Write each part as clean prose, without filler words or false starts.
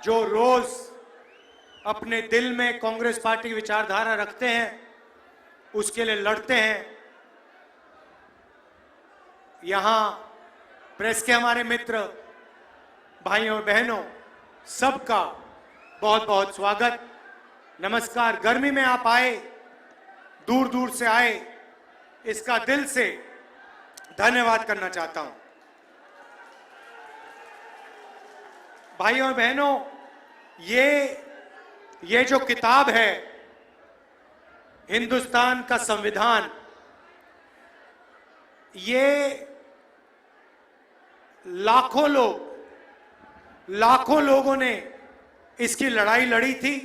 जो रोज अपने दिल में कांग्रेस पार्टी की विचारधारा रखते हैं, उसके लिए लड़ते हैं। यहां प्रेस के हमारे मित्र, भाइयों और बहनों, सबका बहुत बहुत स्वागत, नमस्कार। गर्मी में आप आए, दूर दूर से आए, इसका दिल से धन्यवाद करना चाहता हूं। भाइयों और बहनों, ये जो किताब है, हिंदुस्तान का संविधान, ये लाखों लोगों ने इसकी लड़ाई लड़ी थी।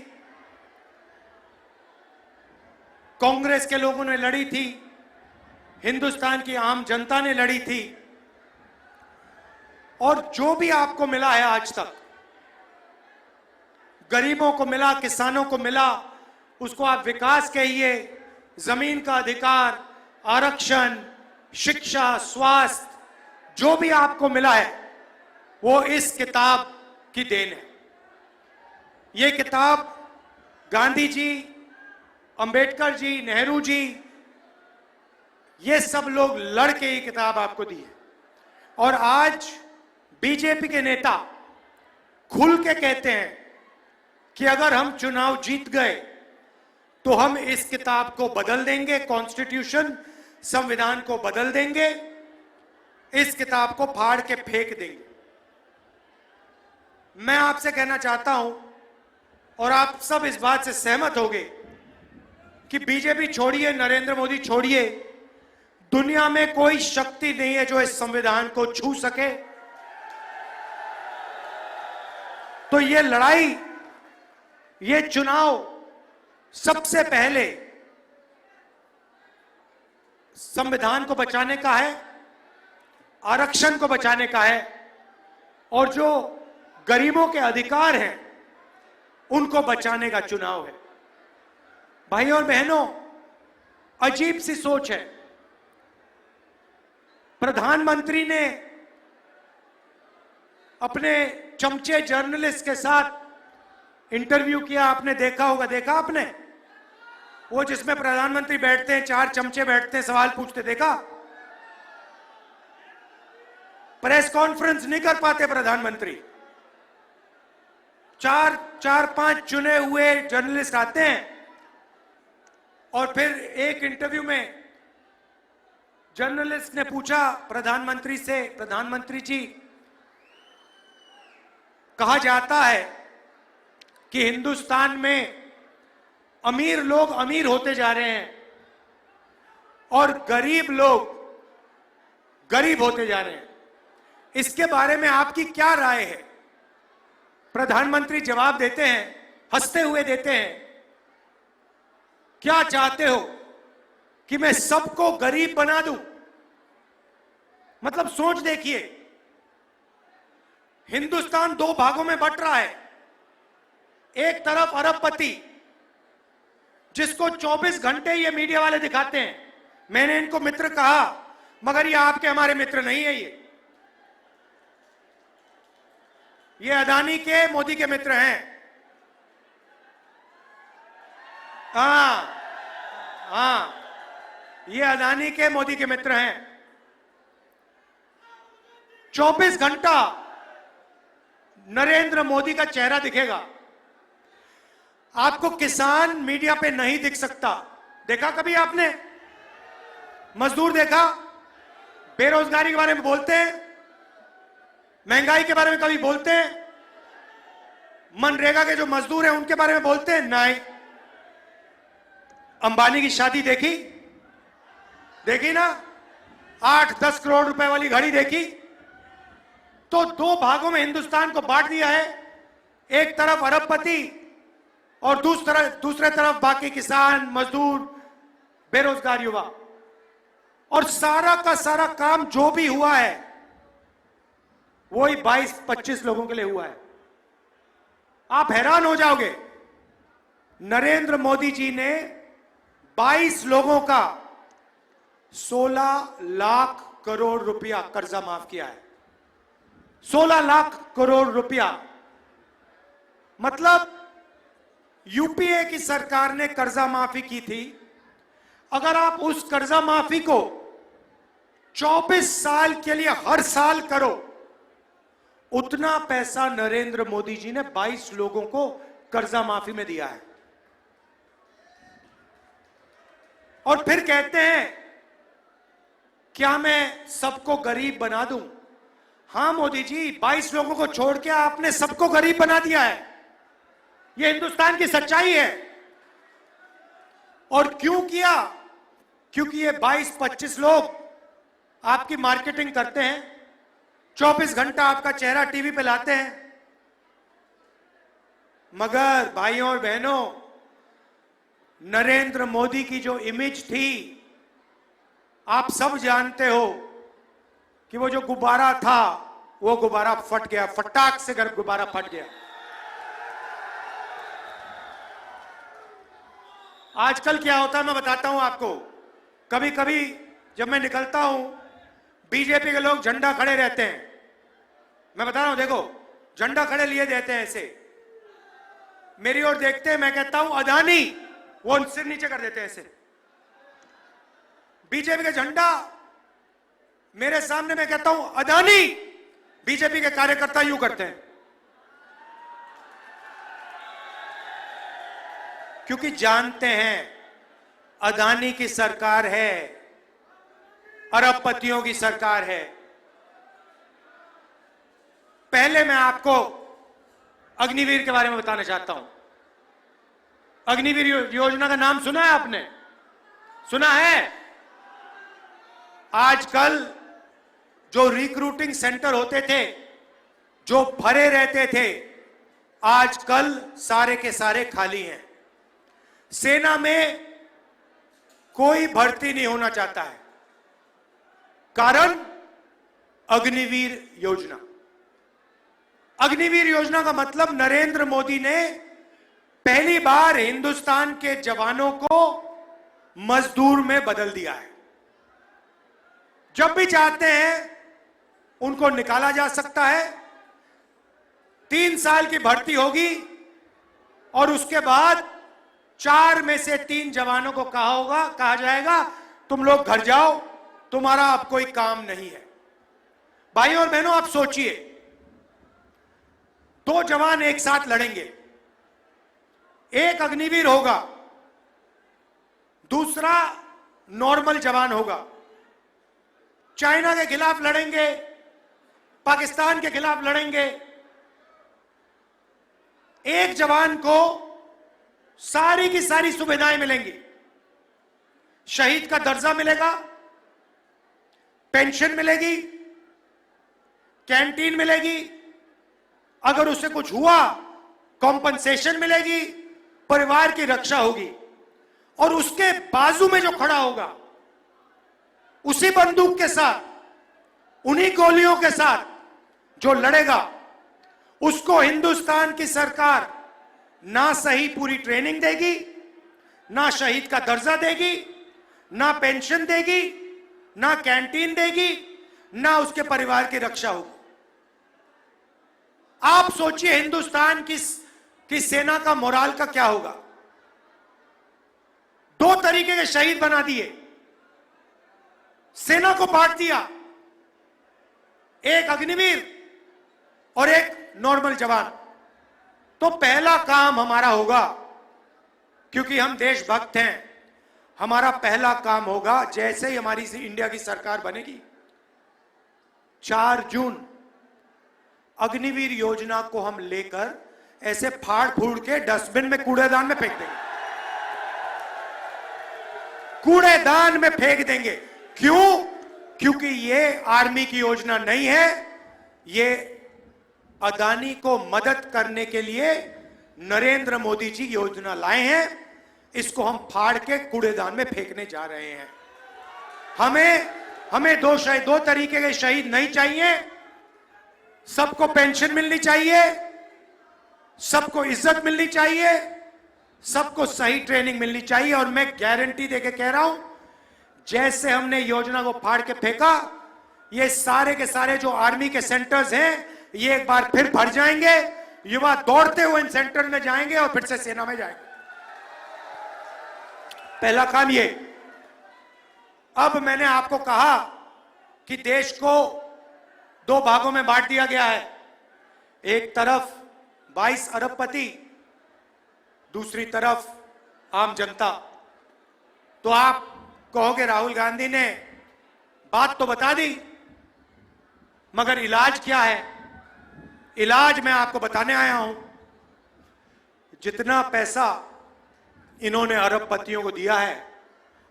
कांग्रेस के लोगों ने लड़ी थी, हिंदुस्तान की आम जनता ने लड़ी थी, और जो भी आपको मिला है आज तक, गरीबों को मिला, किसानों को मिला, उसको आप विकास कहिए, जमीन का अधिकार, आरक्षण, शिक्षा, स्वास्थ्य, जो भी आपको मिला है वो इस किताब की देन है। ये किताब गांधी जी, अंबेडकर जी, नेहरू जी, ये सब लोग लड़ के ये किताब आपको दी है। और आज बीजेपी के नेता खुल के कहते हैं कि अगर हम चुनाव जीत गए तो हम इस किताब को बदल देंगे, कॉन्स्टिट्यूशन, संविधान को बदल देंगे, इस किताब को फाड़ के फेंक देंगे। मैं आपसे कहना चाहता हूं, और आप सब इस बात से सहमत होंगे, कि बीजेपी छोड़िए, नरेंद्र मोदी छोड़िए, दुनिया में कोई शक्ति नहीं है जो इस संविधान को छू सके। तो ये लड़ाई, ये चुनाव सबसे पहले संविधान को बचाने का है, आरक्षण को बचाने का है, और जो गरीबों के अधिकार हैं उनको बचाने का चुनाव है। भाइयों और बहनों, अजीब सी सोच है। प्रधानमंत्री ने अपने चमचे जर्नलिस्ट के साथ इंटरव्यू किया, आपने देखा होगा, देखा आपने? वो जिसमें प्रधानमंत्री बैठते हैं, 4 चमचे बैठते हैं, सवाल पूछते, देखा? प्रेस कॉन्फ्रेंस नहीं कर पाते प्रधानमंत्री, 4-5 चुने हुए जर्नलिस्ट आते हैं, और फिर एक इंटरव्यू में जर्नलिस्ट ने पूछा प्रधानमंत्री से, प्रधानमंत्री जी, कहा जाता है कि हिंदुस्तान में अमीर लोग अमीर होते जा रहे हैं और गरीब लोग गरीब होते जा रहे हैं, इसके बारे में आपकी क्या राय है? प्रधानमंत्री जवाब देते हैं, हंसते हुए देते हैं, क्या चाहते हो कि मैं सबको गरीब बना दूं? मतलब सोच देखिए, हिंदुस्तान 2 भागों में बंट रहा है। एक तरफ अरबपति, जिसको 24 घंटे ये मीडिया वाले दिखाते हैं, मैंने इनको मित्र कहा, मगर ये आपके हमारे मित्र नहीं है। ये अदानी के, मोदी के मित्र हैं। हाँ, ये अदानी के, मोदी के मित्र हैं। 24 घंटा नरेंद्र मोदी का चेहरा दिखेगा आपको, किसान मीडिया पे नहीं दिख सकता। देखा कभी आपने? मजदूर देखा? बेरोजगारी के बारे में बोलते हैं, महंगाई के बारे में कभी बोलते हैं? मनरेगा के जो मजदूर हैं उनके बारे में बोलते हैं? नहीं। अंबानी की शादी देखी? देखी ना? 8-10 करोड़ रुपए वाली घड़ी देखी? तो 2 भागों में हिंदुस्तान को बांट दिया है। एक तरफ अरबपति और दूसरे तरफ बाकी किसान, मजदूर, बेरोजगार युवा। और सारा का सारा काम जो भी हुआ है वही 22-25 लोगों के लिए हुआ है। आप हैरान हो जाओगे, नरेंद्र मोदी जी ने 22 लोगों का 16 लाख करोड़ रुपया कर्जा माफ किया है। 16 लाख करोड़ रुपया। मतलब यूपीए की सरकार ने कर्जा माफी की थी। अगर आप उस कर्जा माफी को 24 साल के लिए हर साल करो, उतना पैसा नरेंद्र मोदी जी ने 22 लोगों को कर्जा माफी में दिया है। और फिर कहते हैं क्या मैं सबको गरीब बना दूं? हां मोदी जी, 22 लोगों को छोड़ के आपने सबको गरीब बना दिया है। यह हिंदुस्तान की सच्चाई है। और क्यों किया? क्योंकि ये 22-25 लोग आपकी मार्केटिंग करते हैं, 24 घंटा आपका चेहरा टीवी पे लाते हैं। मगर भाइयों और बहनों, नरेंद्र मोदी की जो इमेज थी, आप सब जानते हो कि वो जो गुब्बारा था, वो गुब्बारा फट गया, फटाक से गुब्बारा फट गया। आजकल क्या होता है मैं बताता हूं आपको। कभी कभी जब मैं निकलता हूं, बीजेपी के लोग झंडा खड़े रहते हैं। मैं बता रहा हूं, देखो झंडा खड़े लिए देते हैं, ऐसे मेरी ओर देखते हैं। मैं कहता हूं अदानी, वो सिर नीचे कर देते हैं ऐसे। बीजेपी का झंडा मेरे सामने, मैं कहता हूं अदानी, बीजेपी के कार्यकर्ता यूं करते हैं। क्योंकि जानते हैं अदानी की सरकार है, अरबपतियों की सरकार है। पहले मैं आपको अग्निवीर के बारे में बताना चाहता हूं। अग्निवीर योजना का नाम सुना है आपने? सुना है? आजकल जो रिक्रूटिंग सेंटर होते थे, जो भरे रहते थे, आजकल सारे के सारे खाली हैं। सेना में कोई भर्ती नहीं होना चाहता है। कारण अग्निवीर योजना। अग्निवीर योजना का मतलब नरेंद्र मोदी ने पहली बार हिंदुस्तान के जवानों को मजदूर में बदल दिया है। जब भी चाहते हैं उनको निकाला जा सकता है। 3 साल की भर्ती होगी और उसके बाद 4 में से 3 जवानों को कहा जाएगा तुम लोग घर जाओ, तुम्हारा अब कोई काम नहीं है। भाइयों और बहनों, आप सोचिए, 2 जवान एक साथ लड़ेंगे। एक अग्निवीर होगा, दूसरा नॉर्मल जवान होगा। चाइना के खिलाफ लड़ेंगे, पाकिस्तान के खिलाफ लड़ेंगे। एक जवान को सारी की सारी सुविधाएं मिलेंगी। शहीद का दर्जा मिलेगा, पेंशन मिलेगी, कैंटीन मिलेगी, अगर उससे कुछ हुआ कॉम्पनसेशन मिलेगी, परिवार की रक्षा होगी। और उसके बाजू में जो खड़ा होगा, उसी बंदूक के साथ, उन्हीं गोलियों के साथ जो लड़ेगा, उसको हिंदुस्तान की सरकार ना सही पूरी ट्रेनिंग देगी, ना शहीद का दर्जा देगी, ना पेंशन देगी, ना कैंटीन देगी, ना उसके परिवार की रक्षा होगी। आप सोचिए हिंदुस्तान की सेना का मोराल का क्या होगा। 2 तरीके के शहीद बना दिए, सेना को बांट दिया, एक अग्निवीर और एक नॉर्मल जवान। तो पहला काम हमारा होगा, क्योंकि हम देशभक्त हैं, हमारा पहला काम होगा, जैसे ही हमारी इंडिया की सरकार बनेगी, 4 जून अग्निवीर योजना को हम लेकर ऐसे फाड़ फूड़ के डस्टबिन में, कूड़ेदान में फेंक देंगे। कूड़ेदान में फेंक देंगे। क्यों? क्योंकि ये आर्मी की योजना नहीं है, ये अदानी को मदद करने के लिए नरेंद्र मोदी जी योजना लाए हैं। इसको हम फाड़ के कूड़ेदान में फेंकने जा रहे हैं। हमें 2 तरीके के शहीद नहीं चाहिए। सबको पेंशन मिलनी चाहिए, सबको इज्जत मिलनी चाहिए, सबको सही ट्रेनिंग मिलनी चाहिए। और मैं गारंटी देके कह रहा हूं, जैसे हमने योजना को फाड़ के फेंका, ये सारे के सारे जो आर्मी के सेंटर्स हैं, ये एक बार फिर भर जाएंगे। युवा दौड़ते हुए इन सेंटर में जाएंगे और फिर से सेना में जाएंगे। पहला काम ये। अब मैंने आपको कहा कि देश को दो भागों में बांट दिया गया है। एक तरफ 22 अरबपति, दूसरी तरफ आम जनता। तो आप कहोगे राहुल गांधी ने बात तो बता दी, मगर इलाज क्या है? इलाज मैं आपको बताने आया हूं। जितना पैसा इन्होंने अरबपतियों को दिया है,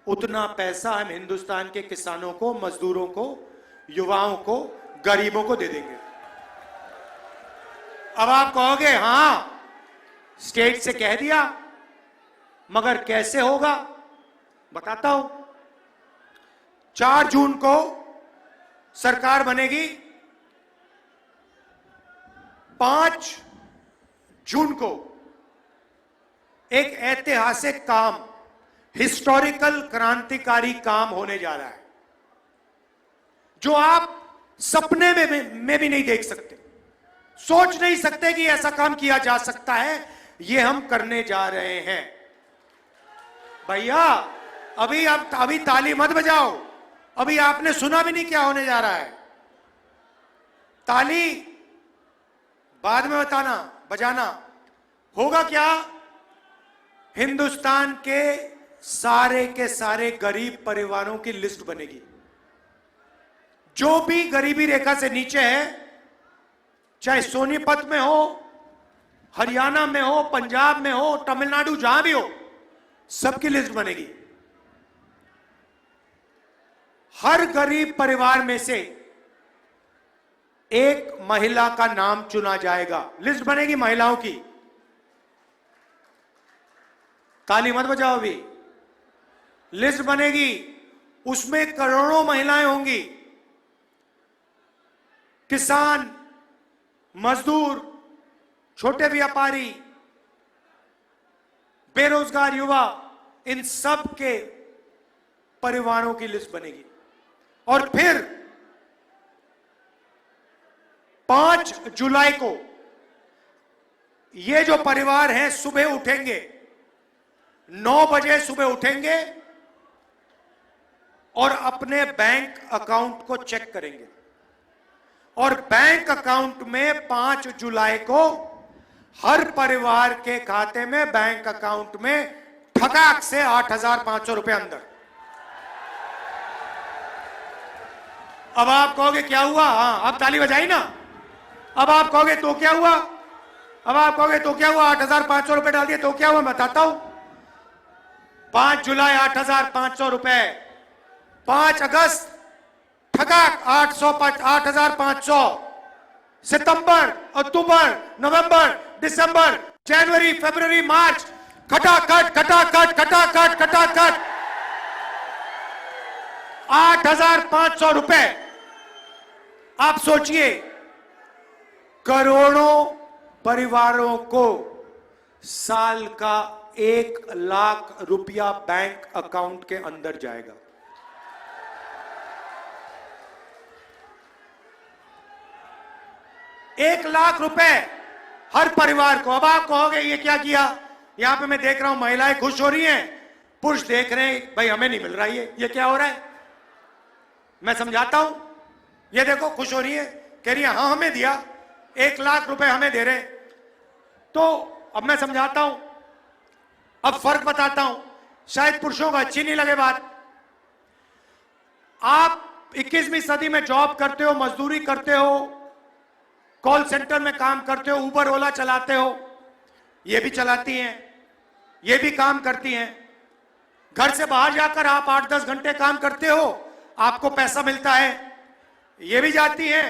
उतना पैसा हम हिंदुस्तान के किसानों को, मजदूरों को, युवाओं को, गरीबों को दे देंगे। अब आप कहोगे हां, स्टेट से कह दिया, मगर कैसे होगा? बताता हूं। 4 जून को सरकार बनेगी। 5 जून को एक ऐतिहासिक काम, हिस्टोरिकल क्रांतिकारी काम होने जा रहा है, जो आप सपने में भी नहीं देख सकते, सोच नहीं सकते कि ऐसा काम किया जा सकता है। यह हम करने जा रहे हैं। भैया अभी ताली मत बजाओ। अभी आपने सुना भी नहीं क्या होने जा रहा है। ताली बाद में बजाना। होगा क्या? हिंदुस्तान के सारे गरीब परिवारों की लिस्ट बनेगी। जो भी गरीबी रेखा से नीचे है, चाहे सोनीपत में हो, हरियाणा में हो, पंजाब में हो, तमिलनाडु, जहां भी हो, सबकी लिस्ट बनेगी। हर गरीब परिवार में से एक महिला का नाम चुना जाएगा। लिस्ट बनेगी महिलाओं की। ताली मत बजाओ। भी लिस्ट बनेगी, उसमें करोड़ों महिलाएं होंगी। किसान, मजदूर, छोटे व्यापारी, बेरोजगार युवा, इन सब के परिवारों की लिस्ट बनेगी। और फिर 5 जुलाई को ये जो परिवार हैं सुबह उठेंगे, 9 बजे सुबह उठेंगे और अपने बैंक अकाउंट को चेक करेंगे। और बैंक अकाउंट में 5 जुलाई को हर परिवार के खाते में, बैंक अकाउंट में ठगाक से 8,500 रुपए अंदर। अब आप कहोगे क्या हुआ? हाँ, अब ताली बजाई ना। अब आप कहोगे तो क्या हुआ? 8,500 रुपए डाल दिए तो क्या हुआ? मैं बताता हूं। 5 जुलाई 8,500 रुपए, 5 अगस्त ठगाक 8,500, सितंबर, अक्टूबर, नवंबर, दिसंबर, जनवरी, फरवरी, मार्च, खटाखट 8,500 रुपए। आप सोचिए, करोड़ों परिवारों को साल का 1 लाख रुपया बैंक अकाउंट के अंदर जाएगा। एक लाख रुपए हर परिवार को। अब आप कहोगे ये क्या किया? यहां पे मैं देख रहा हूं महिलाएं खुश हो रही हैं, पुरुष देख रहे हैं भाई हमें नहीं मिल रहा ये क्या हो रहा है? मैं समझाता हूं। ये देखो खुश हो रही है, कह रही है हाँ हमें दिया, 1 लाख रुपए हमें दे रहे। तो अब मैं समझाता हूं, अब फर्क बताता हूं, शायद पुरुषों को अच्छी नहीं लगे बात। आप 21वीं सदी में जॉब करते हो, मजदूरी करते हो, कॉल सेंटर में काम करते हो, उबर ओला चलाते हो, ये भी चलाती हैं, ये भी काम करती हैं। घर से बाहर जाकर आप 8-10 घंटे काम करते हो, आपको पैसा मिलता है। ये भी जाती हैं,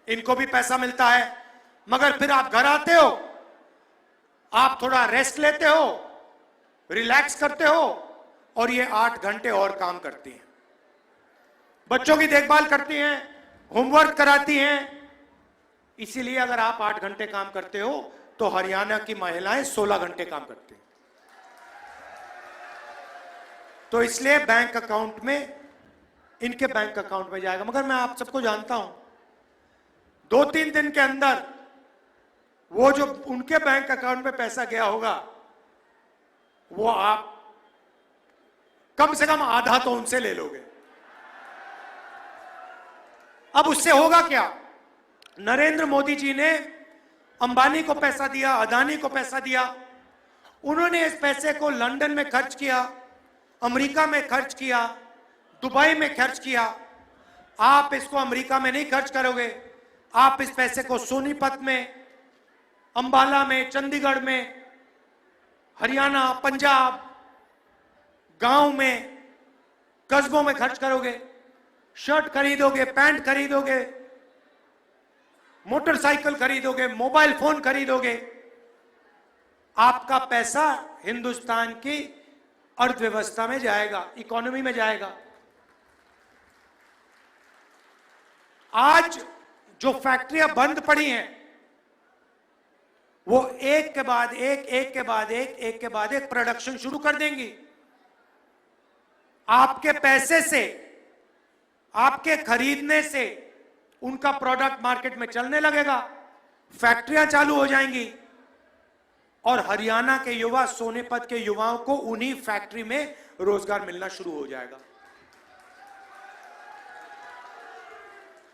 इनको भी पैसा मिलता है। मगर फिर आप घर आते हो, आप थोड़ा रेस्ट लेते हो, रिलैक्स करते हो, और ये 8 घंटे और काम करती हैं। बच्चों की देखभाल करती हैं, होमवर्क कराती हैं। इसीलिए अगर आप 8 घंटे काम करते हो तो हरियाणा की महिलाएं 16 घंटे काम करती हैं। तो इसलिए बैंक अकाउंट में, इनके बैंक अकाउंट में जाएगा। मगर मैं आप सबको जानता हूं, 2-3 दिन के अंदर वो जो उनके बैंक अकाउंट में पैसा गया होगा वो आप कम से कम आधा तो उनसे ले लोगे। अब उससे होगा क्या? नरेंद्र मोदी जी ने अंबानी को पैसा दिया, अदानी को पैसा दिया, उन्होंने इस पैसे को लंदन में खर्च किया, अमेरिका में खर्च किया, दुबई में खर्च किया। आप इसको अमेरिका में नहीं खर्च करोगे, आप इस पैसे को सोनीपत में, अंबाला में, चंडीगढ़ में, हरियाणा, पंजाब, गांव में, कस्बों में खर्च करोगे। शर्ट खरीदोगे, पैंट खरीदोगे, मोटरसाइकिल खरीदोगे, मोबाइल फोन खरीदोगे। आपका पैसा हिंदुस्तान की अर्थव्यवस्था में जाएगा, इकोनॉमी में जाएगा। आज जो फैक्ट्रियां बंद पड़ी हैं वो एक के बाद एक, एक के बाद एक, एक के बाद एक प्रोडक्शन शुरू कर देंगी। आपके पैसे से, आपके खरीदने से उनका प्रोडक्ट मार्केट में चलने लगेगा, फैक्ट्रियां चालू हो जाएंगी और हरियाणा के युवा, सोनीपत के युवाओं को उन्हीं फैक्ट्री में रोजगार मिलना शुरू हो जाएगा।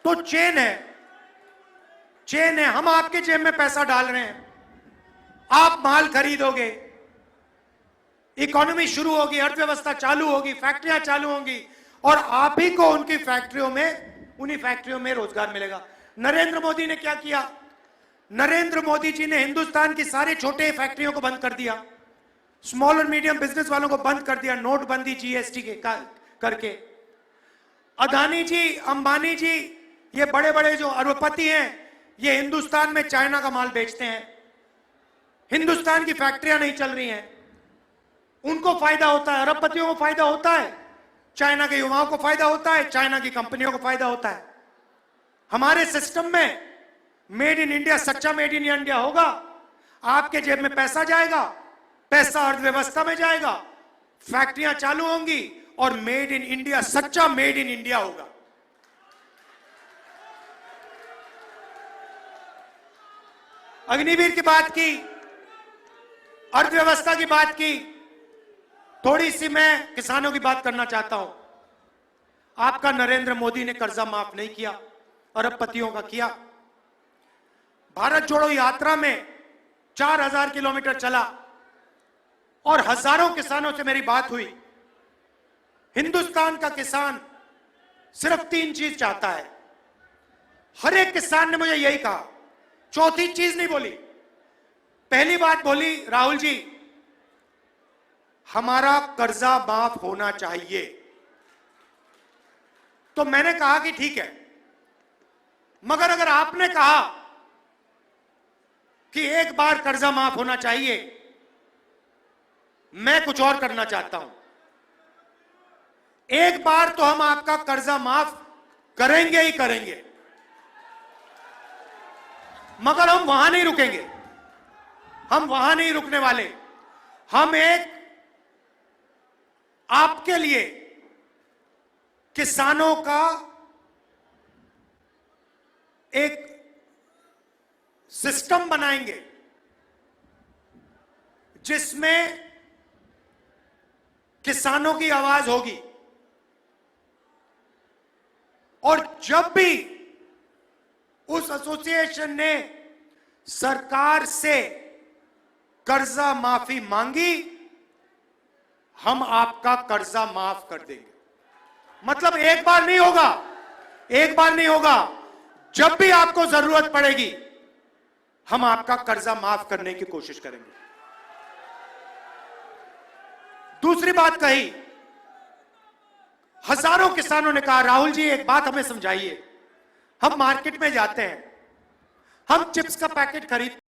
तो चेन है, चेन है। हम आपके जेब में पैसा डाल रहे हैं, आप माल खरीदोगे, इकोनॉमी शुरू होगी, अर्थव्यवस्था चालू होगी, फैक्ट्रियां चालू होंगी और आप ही को उनकी फैक्ट्रियों में, उन्हीं फैक्ट्रियों में रोजगार मिलेगा। नरेंद्र मोदी ने क्या किया? नरेंद्र मोदी जी ने हिंदुस्तान की सारी छोटे फैक्ट्रियों को बंद कर दिया, स्मॉल और मीडियम बिजनेस वालों को बंद कर दिया, नोटबंदी, जीएसटी के करके। अदानी जी, अंबानी जी, ये बड़े बड़े जो अरबपति हैं, ये हिंदुस्तान में चाइना का माल बेचते हैं, हिंदुस्तान की फैक्ट्रियां नहीं चल रही हैं, उनको फायदा होता है, अरबपतियों को फायदा होता है, चाइना के युवाओं को फायदा होता है, चाइना की कंपनियों को फायदा होता है। हमारे सिस्टम में मेड इन इंडिया, सच्चा मेड इन इंडिया होगा, आपके जेब में पैसा जाएगा, पैसा अर्थव्यवस्था में जाएगा, फैक्ट्रियां चालू होंगी और मेड इन इंडिया, सच्चा मेड इन इंडिया होगा। अग्निवीर की बात की, अर्थव्यवस्था की बात की, थोड़ी सी मैं किसानों की बात करना चाहता हूं। आपका नरेंद्र मोदी ने कर्जा माफ नहीं किया, अरबपतियों का किया। भारत जोड़ो यात्रा में 4000 किलोमीटर चला और हजारों किसानों से मेरी बात हुई। हिंदुस्तान का किसान सिर्फ 3 चीज चाहता है। हर एक किसान ने मुझे यही कहा, चौथी चीज नहीं बोली। पहली बात बोली, राहुल जी हमारा कर्जा माफ होना चाहिए। तो मैंने कहा कि ठीक है, मगर अगर आपने कहा कि एक बार कर्जा माफ होना चाहिए, मैं कुछ और करना चाहता हूं। एक बार तो हम आपका कर्जा माफ करेंगे ही करेंगे, मगर हम वहां नहीं रुकेंगे, हम वहां नहीं रुकने वाले। हम एक आपके लिए किसानों का एक सिस्टम बनाएंगे जिसमें किसानों की आवाज होगी और जब भी उस एसोसिएशन ने सरकार से कर्जा माफी मांगी, हम आपका कर्जा माफ कर देंगे। मतलब एक बार नहीं होगा, एक बार नहीं होगा, जब भी आपको जरूरत पड़ेगी हम आपका कर्जा माफ करने की कोशिश करेंगे। दूसरी बात कही, हजारों किसानों ने कहा राहुल जी एक बात हमें समझाइए, हम मार्केट में जाते हैं, हम चिप्स का पैकेट खरीद